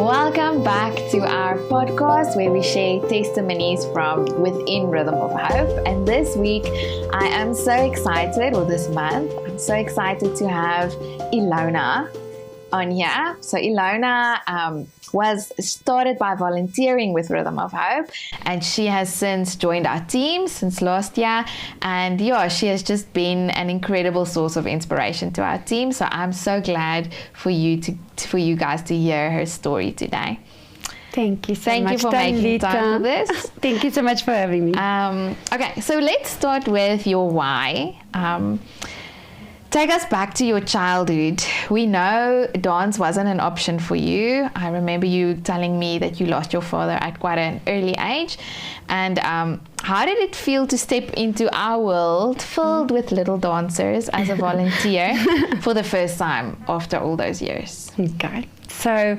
Welcome back to our podcast where we share testimonies from within Rhythm of Hope. And this week, I am so excited, or this month, I'm so excited to have Ilona on here. So Ilona was started by volunteering with Rhythm of Hope, and she has since joined our team since last year. And yeah, she has just been an incredible source of inspiration to our team. So I'm so glad for you guys to hear her story today. Thank you so much. Thank you for making time for this. Thank you so much for having me. Okay, so let's start with your why. Take us back to your childhood. We know dance wasn't an option for you. I remember you telling me that you lost your father at quite an early age. And how did it feel to step into our world filled with little dancers as a volunteer for the first time after all those years? Okay, so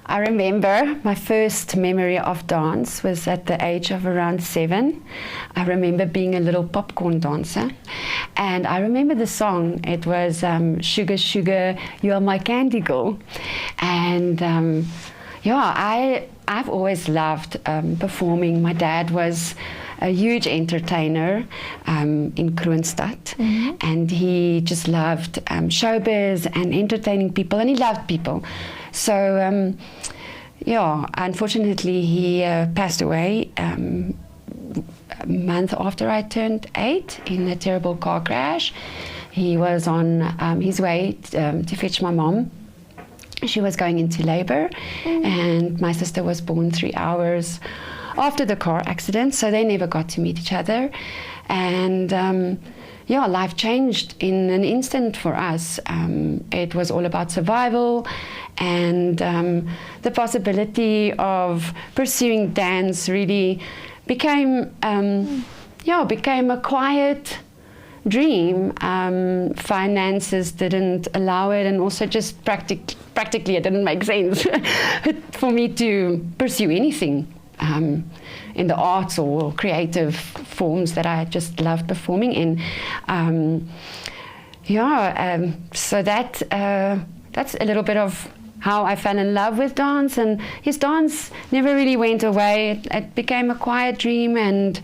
I remember my first memory of dance was at the age of around 7. I remember being a little popcorn dancer, and I remember the song. It was Sugar, Sugar, You Are My Candy Girl. And I've always loved performing. My dad was a huge entertainer in Kroonstad, and he just loved showbiz and entertaining people, and he loved people. So, unfortunately, he passed away a month after I turned 8 in a terrible car crash. He was on his way to fetch my mom. She was going into labor, and my sister was born 3 hours after the car accident, so they never got to meet each other. And life changed in an instant for us. It was all about survival, and the possibility of pursuing dance really became a quiet dream. Finances didn't allow it, and also just practically it didn't make sense for me to pursue anything in the arts or creative forms that I just loved performing in. So that's a little bit of how I fell in love with dance, and his dance never really went away. It became a quiet dream and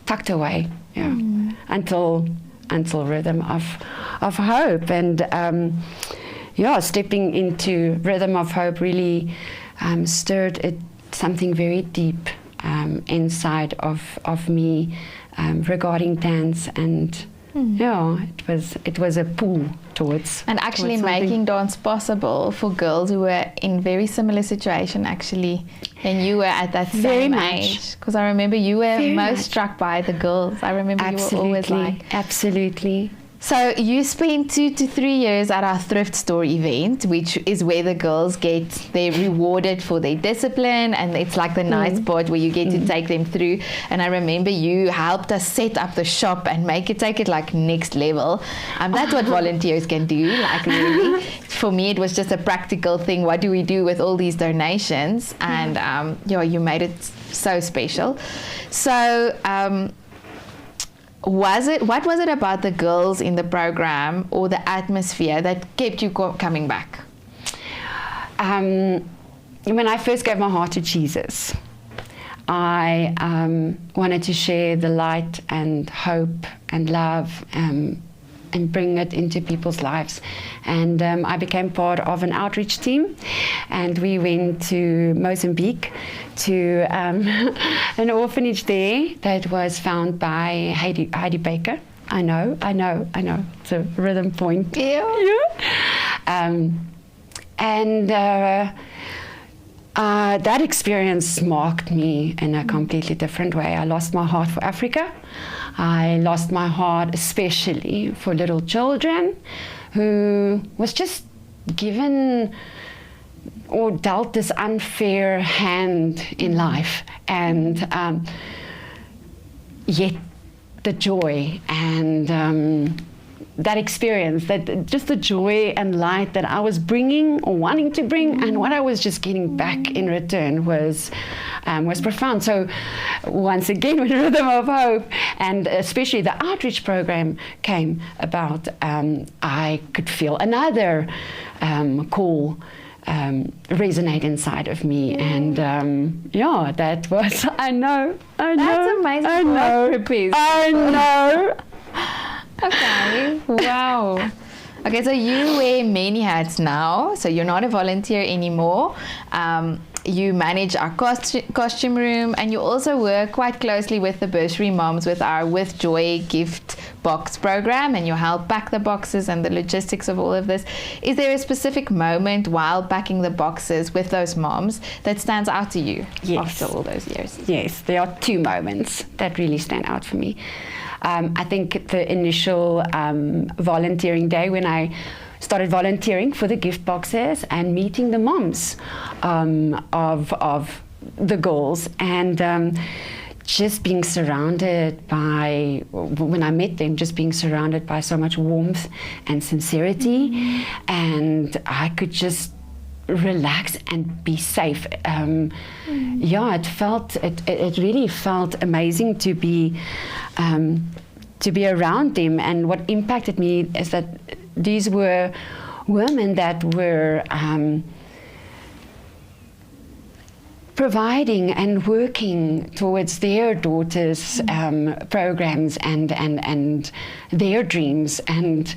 tucked away, until Rhythm of Hope. And stepping into Rhythm of Hope really stirred something very deep inside of me regarding dance, and it was a pull towards making dance possible for girls who were in very similar situation actually than you were at that same age. Because I remember you were struck by the girls. I remember you were always like... Absolutely. So you spent 2 to 3 years at our Thrift Store event, which is where the girls they're rewarded for their discipline, and it's like the nice part where you get to take them through. And I remember you helped us set up the shop and take it like next level. That's what volunteers can do, like really. For me, it was just a practical thing. What do we do with all these donations? And you made it so special. So what was it about the girls in the program or the atmosphere that kept you coming back? When I first gave my heart to Jesus, I wanted to share the light and hope and love and bring it into people's lives. And I became part of an outreach team, and we went to Mozambique to an orphanage there that was found by Heidi Baker. I know, it's a rhythm point. That experience marked me in a completely different way. I lost my heart for Africa. I lost my heart especially for little children who was just given or dealt this unfair hand in life, and yet the joy and that experience, that just the joy and light that I was bringing or wanting to bring, and what I was just getting back in return was profound. So once again, with Rhythm of Hope, and especially the outreach program came about, I could feel another call resonate inside of me. And that was, I know. That's amazing. I know. I know. Okay. Wow. Okay, so you wear many hats now. So you're not a volunteer anymore. You manage our costume room, and you also work quite closely with the bursary moms with our With Joy gift box program, and you help pack the boxes and the logistics of all of this. Is there a specific moment while packing the boxes with those moms that stands out to you after all those years? Yes, there are two moments that really stand out for me. I think the initial volunteering day when I started volunteering for the gift boxes and meeting the moms of the girls, and just being surrounded by, when I met them, just being surrounded by so much warmth and sincerity, and I could just relax and be safe. It really felt amazing to be around them. And what impacted me is that these were women that were providing and working towards their daughters' programs and their dreams. And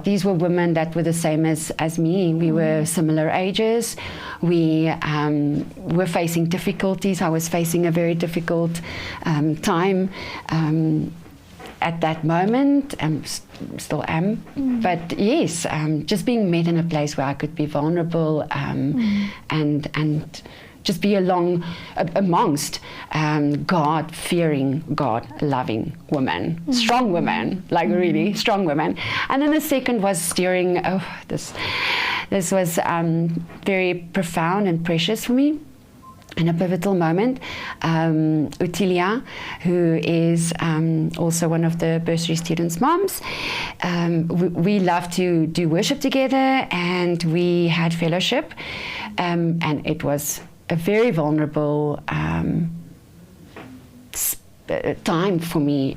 these were women that were the same as me. We were similar ages. We were facing difficulties. I was facing a very difficult time at that moment, still am. But yes, just being met in a place where I could be vulnerable and just be amongst God-fearing, God-loving women, strong women, like really strong women. And then the second was steering. This was very profound and precious for me. In a pivotal moment, Utilia, who is also one of the bursary students' moms, we love to do worship together, and we had fellowship, and it was a very vulnerable time for me.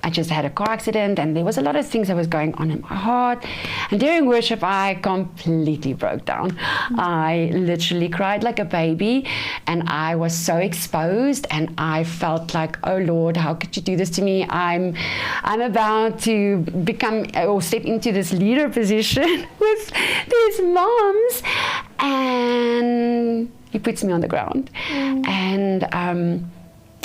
I just had a car accident, and there was a lot of things that was going on in my heart. And during worship, I completely broke down. I literally cried like a baby, and I was so exposed, and I felt like, oh Lord, how could you do this to me? I'm about to become or step into this leader position with these moms, and he puts me on the ground. And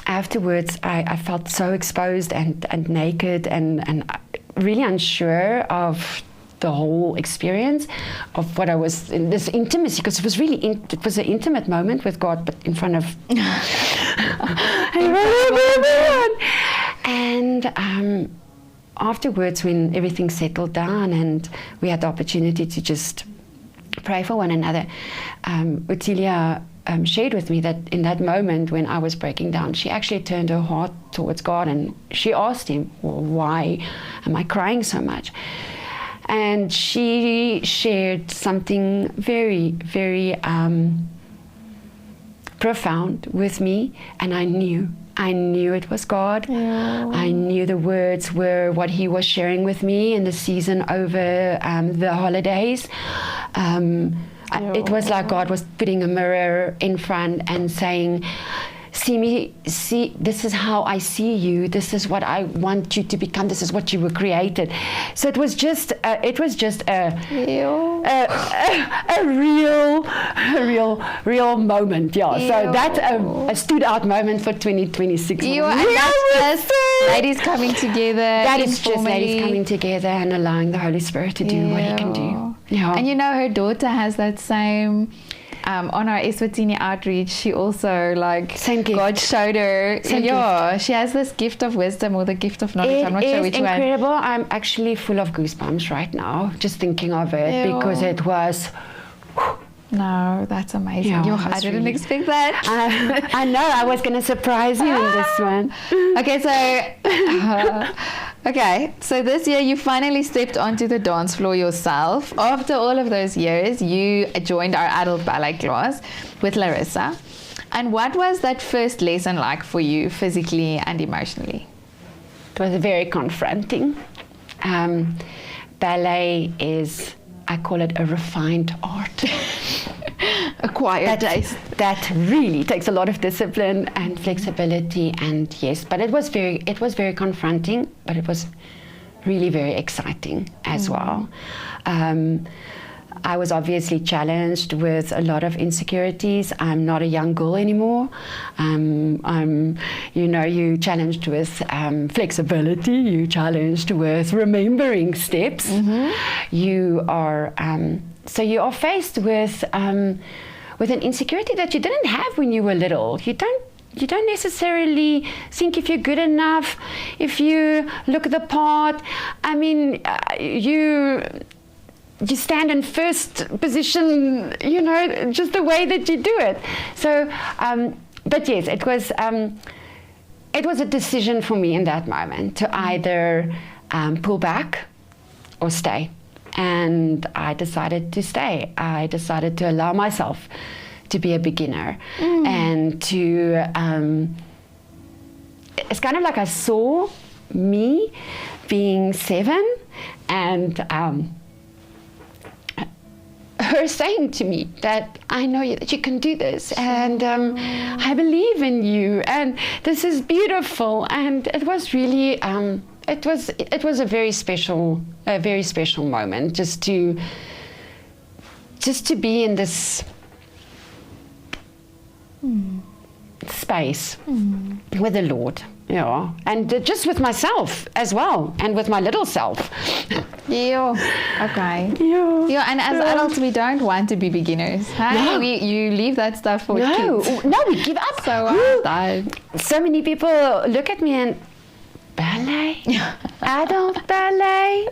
afterwards, I felt so exposed and naked and really unsure of the whole experience of what I was in this intimacy, because it was really it was an intimate moment with God, but in front of everyone. And afterwards, when everything settled down and we had the opportunity to just pray for one another, Utilia shared with me that in that moment when I was breaking down, she actually turned her heart towards God, and she asked him, well, why am I crying so much? And she shared something very, very profound with me, and I knew it was God. Yeah. I knew the words were what he was sharing with me in the season over the holidays. It was like God was putting a mirror in front and saying, see, this is how I see you. This is what I want you to become. This is what you were created. So it was just a real moment. Yeah. Ew. So that's a stood out moment for 2026. That's ladies coming together. That is just ladies coming together and allowing the Holy Spirit to do what he can do. Yeah. And her daughter has that same. On our Eswatini outreach, she also God showed her. She has this gift of wisdom or the gift of knowledge. I'm not sure which one. It's incredible. I'm actually full of goosebumps right now just thinking of it. Ew. Because it was. No, that's amazing. I didn't expect that. I know. I was going to surprise you in this one. Okay, so this year you finally stepped onto the dance floor yourself. After all of those years, you joined our adult ballet class with Larissa. And what was that first lesson like for you physically and emotionally? It was very confronting. Ballet is I call it a refined art. Acquired taste. That really takes a lot of discipline and flexibility, and yes, but it was very confronting, but it was really very exciting as well. I was obviously challenged with a lot of insecurities. I'm not a young girl anymore. You challenged with flexibility. You challenged with remembering steps. You are so you are faced with an insecurity that you didn't have when you were little. You don't necessarily think if you're good enough, if you look the part. I mean, you stand in first position, just the way that you do it. So, but yes, it was a decision for me in that moment to either pull back or stay. And I decided to stay. I decided to allow myself to be a beginner and to, it's kind of like I saw me being 7 and her saying to me that I know that you can do this, and I believe in you, and this is beautiful. And it was really, it was a very special moment just to be in this space with the Lord, and just with myself as well, and with my little self. Yeah. Okay. Yeah. And as adults, we don't want to be beginners. Hey, No. You leave that stuff for kids. No, we give up. So many people look at me and ballet, adult ballet.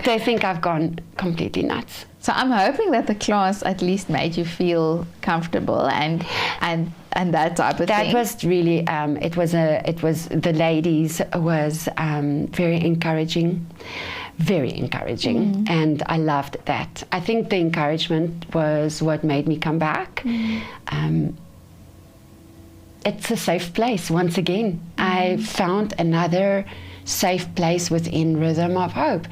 They think I've gone completely nuts. So I'm hoping that the class at least made you feel comfortable and that type of thing. That was really, the ladies was very encouraging, and I loved that. I think the encouragement was what made me come back. It's a safe place once again. I found another safe place within Rhythm of Hope.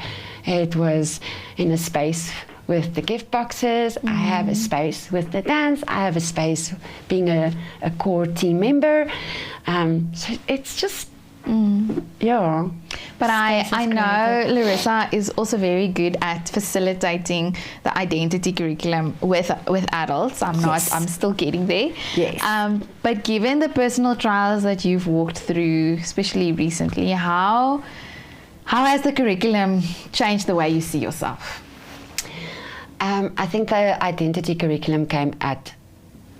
It was in a space with the gift boxes. I have a space with the dance. I have a space being a core team member. So it's just, yeah. But I know Larissa is also very good at facilitating the identity curriculum with adults. I'm still getting there. Yes. But given the personal trials that you've walked through, especially recently, how has the curriculum changed the way you see yourself? I think the identity curriculum came at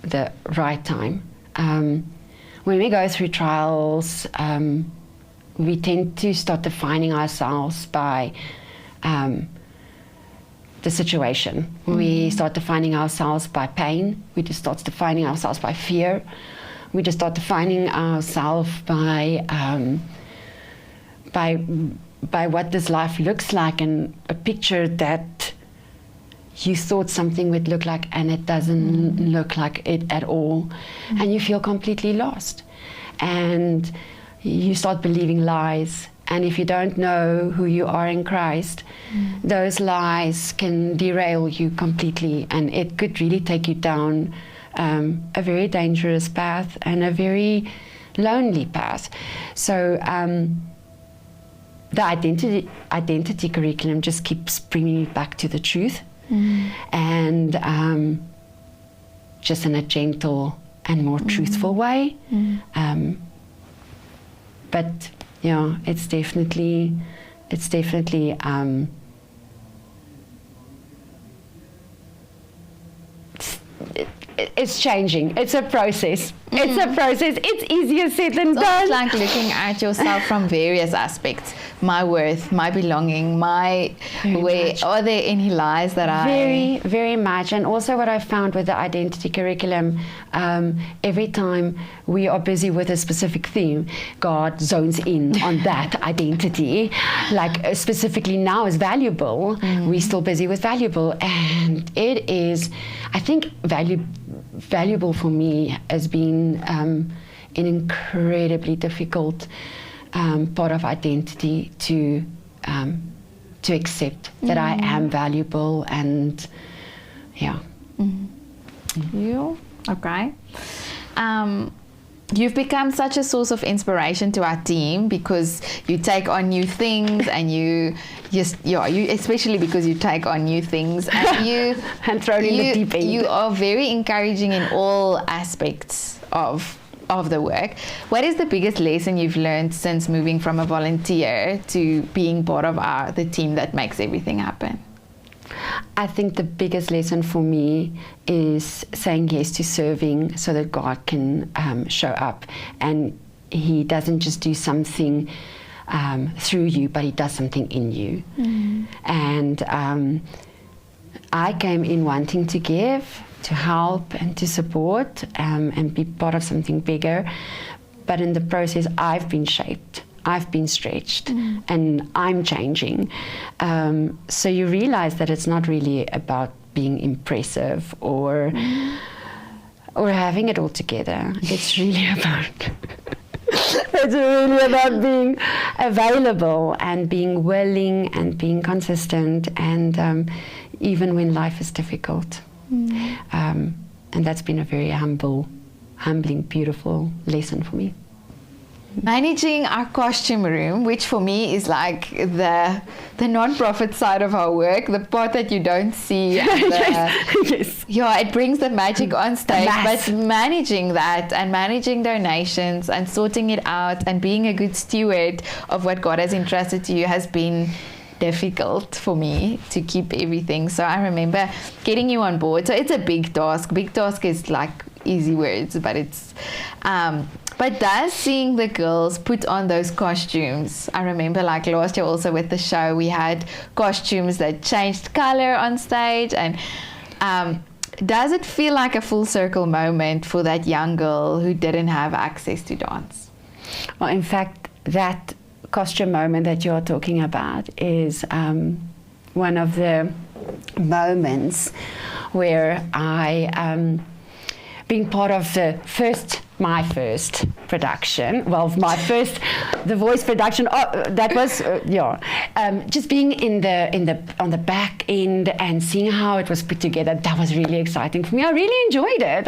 the right time. When we go through trials, we tend to start defining ourselves by the situation. We start defining ourselves by pain. We just start defining ourselves by fear. We just start defining ourselves by what this life looks like, and a picture that you thought something would look like, and it doesn't look like it at all. And you feel completely lost. And you start believing lies. And if you don't know who you are in Christ, those lies can derail you completely. And it could really take you down a very dangerous path and a very lonely path. So the identity curriculum just keeps bringing you back to the truth. And just in a gentle and more truthful way. But yeah, it's definitely it's changing. It's a process. It's easier said than done. It's like looking at yourself from various aspects. My worth, my belonging, are there any lies that Very, very much. And also what I found with the identity curriculum, every time we are busy with a specific theme, God zones in on that identity. Like specifically now is valuable. We're still busy with valuable. And it is, I think, valuable for me has been an incredibly difficult part of identity to to accept that I am valuable, and yeah. You okay? You've become such a source of inspiration to our team because you take on new things, and you especially because you take on new things, and you and thrown in the deep end. You are very encouraging in all aspects of the work. What is the biggest lesson you've learned since moving from a volunteer to being part of the team that makes everything happen? I think the biggest lesson for me is saying yes to serving so that God can show up, and He doesn't just do something through you, but He does something in you. And I came in wanting to give, to help and to support, and be part of something bigger, but in the process I've been shaped. I've been stretched, and I'm changing. So you realize that it's not really about being impressive or having it all together. It's really about being available and being willing and being consistent, and even when life is difficult. And that's been a very humbling, beautiful lesson for me. Managing our costume room, which for me is like the non-profit side of our work, the part that you don't see. Yes. Yeah, it brings the magic on stage, but managing that and managing donations and sorting it out and being a good steward of what God has entrusted to you has been difficult for me to keep everything. So I remember getting you on board. So it's a big task. Big task is like easy words, but it's but does seeing the girls put on those costumes, I remember like last year also with the show, we had costumes that changed color on stage, and does it feel like a full circle moment for that young girl who didn't have access to dance? Well, in fact, that costume moment that you're talking about is one of the moments where I, being part of my first production, the voice production. That was just being on the back end and seeing how it was put together. That was really exciting for me. I really enjoyed it.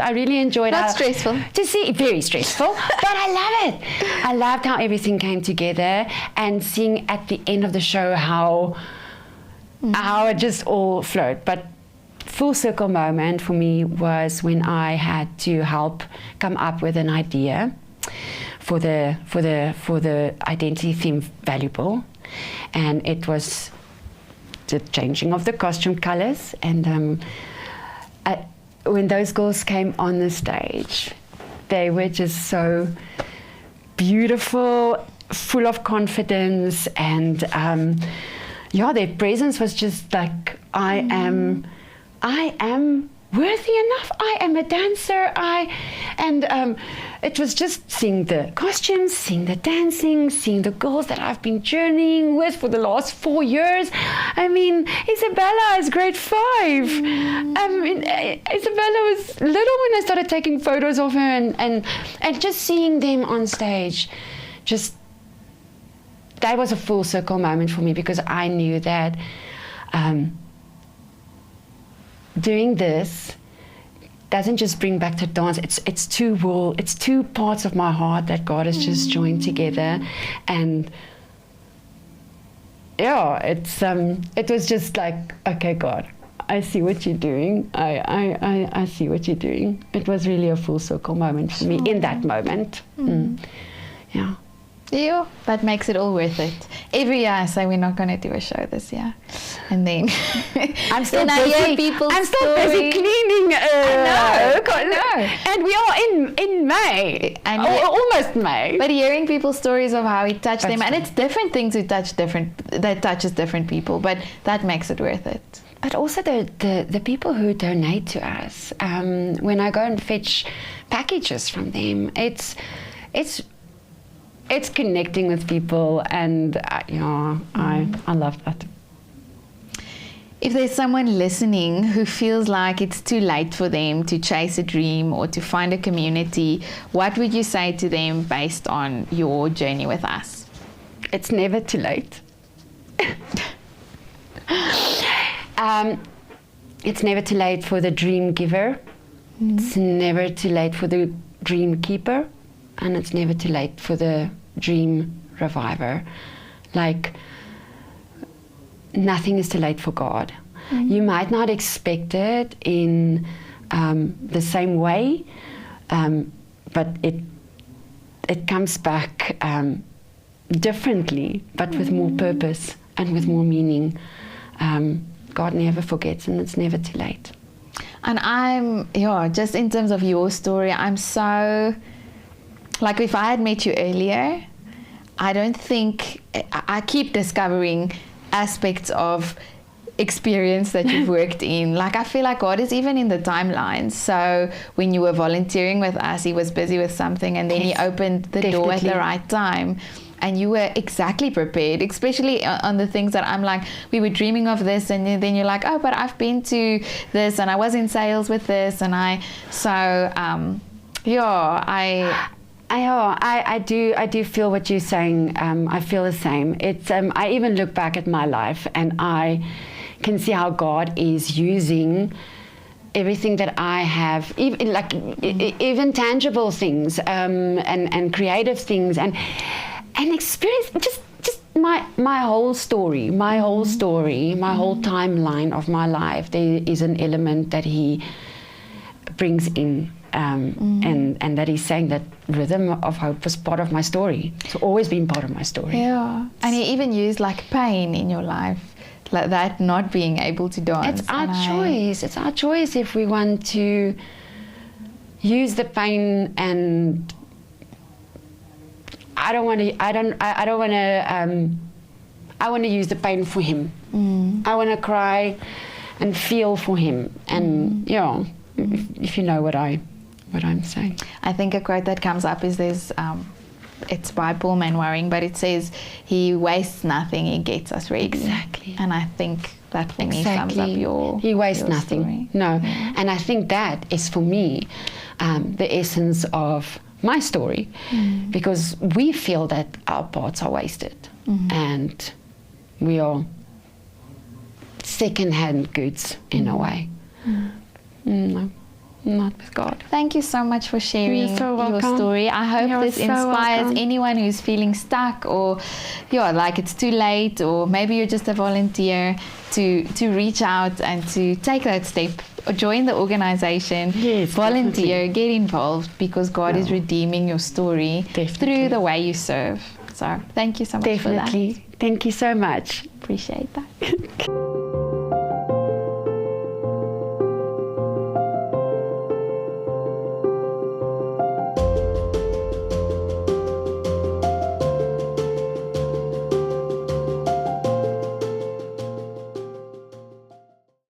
Not stressful. To see, very stressful, but I love it. I loved how everything came together, and seeing at the end of the show how it just all flowed. But full circle moment for me was when I had to help come up with an idea for the identity theme valuable, and it was the changing of the costume colors. And when those girls came on the stage, they were just so beautiful, full of confidence, and their presence was just like, I am worthy enough. I am a dancer. It was just seeing the costumes, seeing the dancing, seeing the girls that I've been journeying with for the last 4 years. I mean, Isabella is grade 5. Isabella was little when I started taking photos of her, and just seeing them on stage, that was a full circle moment for me, because I knew that doing this doesn't just bring back to dance. It's two parts of my heart that God has just joined together, and it was just like, okay, God, I see what you're doing. I see what you're doing. It was really a full circle moment for me in that moment. Yeah. Yeah, that makes it all worth it. Every year I say we're not going to do a show this year, and then I'm still busy cleaning. I know. And we are in May, and almost May. But hearing people's stories of how it touched them, and it's different things that touches different people, but that makes it worth it. But also the people who donate to us, when I go and fetch packages from them, it's connecting with people, and I love that. If there's someone listening who feels like it's too late for them to chase a dream or to find a community, what would you say to them based on your journey with us? It's never too late. It's never too late for the dream giver. It's never too late for the dream keeper, and it's never too late for the dream reviver. Like, nothing is too late for God. You might not expect it in the same way, but it comes back differently, but with more purpose and with more meaning. God never forgets, and it's never too late. And just in terms of your story, I'm so, like, if I had met you earlier, I don't think, I keep discovering aspects of experience that you've worked in. Like, I feel like God is even in the timelines. So when you were volunteering with us, he was busy with something, and then he opened the door at the right time. And you were exactly prepared, especially on the things that I'm like, we were dreaming of this, and then you're like, oh, but I've been to this, and I was in sales with this, and I do feel what you're saying. I feel the same. It's I even look back at my life, and I can see how God is using everything that I have, even tangible things, and creative things, and experience, just my whole story, my whole timeline of my life. There is an element that he brings in, and that he's saying that Rhythm of Hope was part of my story. It's always been part of my story. Yeah, and he even used like pain in your life, like that not being able to dance. It's our choice. It's our choice if we want to use the pain. And I want to use the pain for him. I want to cry and feel for him. And if you know what I'm saying. I think a quote that comes up is there's it's by Paul Manwaring, but it says, he wastes nothing, he gets us ready. Exactly. And I think that for me sums up he wastes your nothing story. No. And I think that is for me the essence of my story, because we feel that our parts are wasted, and we are second-hand goods in a way. No, not with God. Thank you so much for sharing your story. I hope this inspires anyone who's feeling stuck, or like it's too late, or maybe you're just a volunteer, to reach out and to take that step, or join the organization, volunteer, get involved, because God is redeeming your story through the way you serve. So thank you so much for that. Thank you so much. Appreciate that.